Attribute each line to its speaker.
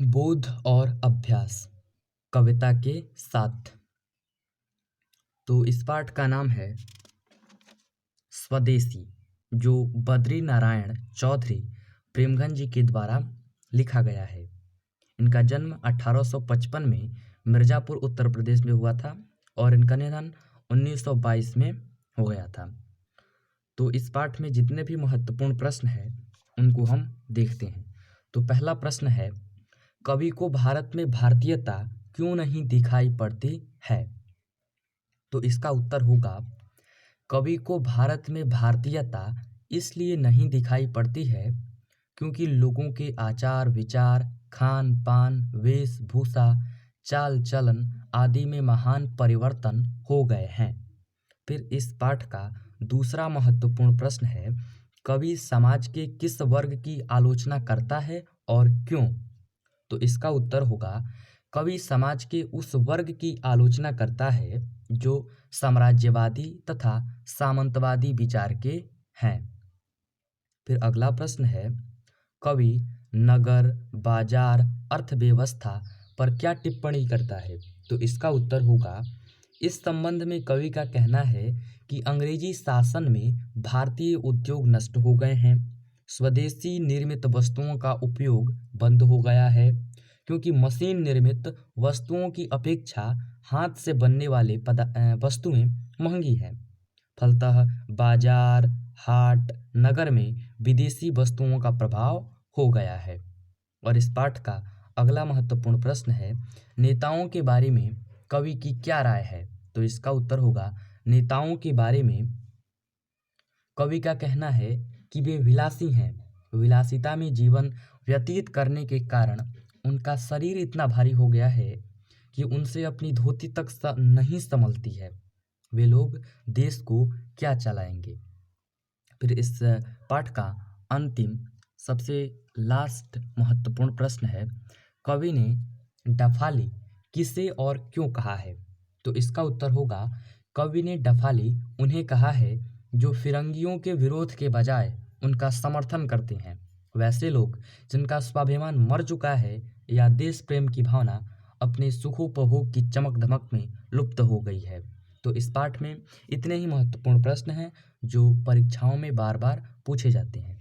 Speaker 1: बोध और अभ्यास कविता के साथ। तो इस पाठ का नाम है स्वदेशी, जो बद्री नारायण चौधरी प्रेमगंज जी के द्वारा लिखा गया है। इनका जन्म 1855 में मिर्ज़ापुर उत्तर प्रदेश में हुआ था और इनका निधन 1922 में हो गया था। तो इस पाठ में जितने भी महत्वपूर्ण प्रश्न हैं उनको हम देखते हैं। तो पहला प्रश्न है, कवि को भारत में भारतीयता क्यों नहीं दिखाई पड़ती है? तो इसका उत्तर होगा, कवि को भारत में भारतीयता इसलिए नहीं दिखाई पड़ती है क्योंकि लोगों के आचार विचार, खान पान, वेशभूषा, चाल चलन आदि में महान परिवर्तन हो गए हैं। फिर इस पाठ का दूसरा महत्वपूर्ण प्रश्न है, कवि समाज के किस वर्ग की आलोचना करता है और क्यों? तो इसका उत्तर होगा, कवि समाज के उस वर्ग की आलोचना करता है जो साम्राज्यवादी तथा सामंतवादी विचार के हैं। फिर अगला प्रश्न है, कवि नगर, बाजार, अर्थव्यवस्था पर क्या टिप्पणी करता है? तो इसका उत्तर होगा, इस संबंध में कवि का कहना है कि अंग्रेजी शासन में भारतीय उद्योग नष्ट हो गए हैं, स्वदेशी निर्मित वस्तुओं का उपयोग बंद हो गया है क्योंकि मशीन निर्मित वस्तुओं की अपेक्षा हाथ से बनने वाले वस्तुएं महंगी हैं। फलतः बाजार, हाट, नगर में विदेशी वस्तुओं का प्रभाव हो गया है। और इस पाठ का अगला महत्वपूर्ण प्रश्न है, नेताओं के बारे में कवि की क्या राय है? तो इसका उत्तर होगा, नेताओं के बारे में कवि का कहना है कि वे विलासी हैं। विलासिता में जीवन व्यतीत करने के कारण उनका शरीर इतना भारी हो गया है कि उनसे अपनी धोती तक नहीं संभलती है। वे लोग देश को क्या चलाएंगे? फिर इस पाठ का अंतिम सबसे लास्ट महत्वपूर्ण प्रश्न है, कवि ने डफाली किसे और क्यों कहा है? तो इसका उत्तर होगा, कवि ने डफाली उन्हें कहा है जो फिरंगियों के विरोध के बजाय उनका समर्थन करते हैं, वैसे लोग जिनका स्वाभिमान मर चुका है या देश प्रेम की भावना अपने सुखोपभोग की चमक धमक में लुप्त हो गई है। तो इस पाठ में इतने ही महत्वपूर्ण प्रश्न हैं जो परीक्षाओं में बार बार पूछे जाते हैं।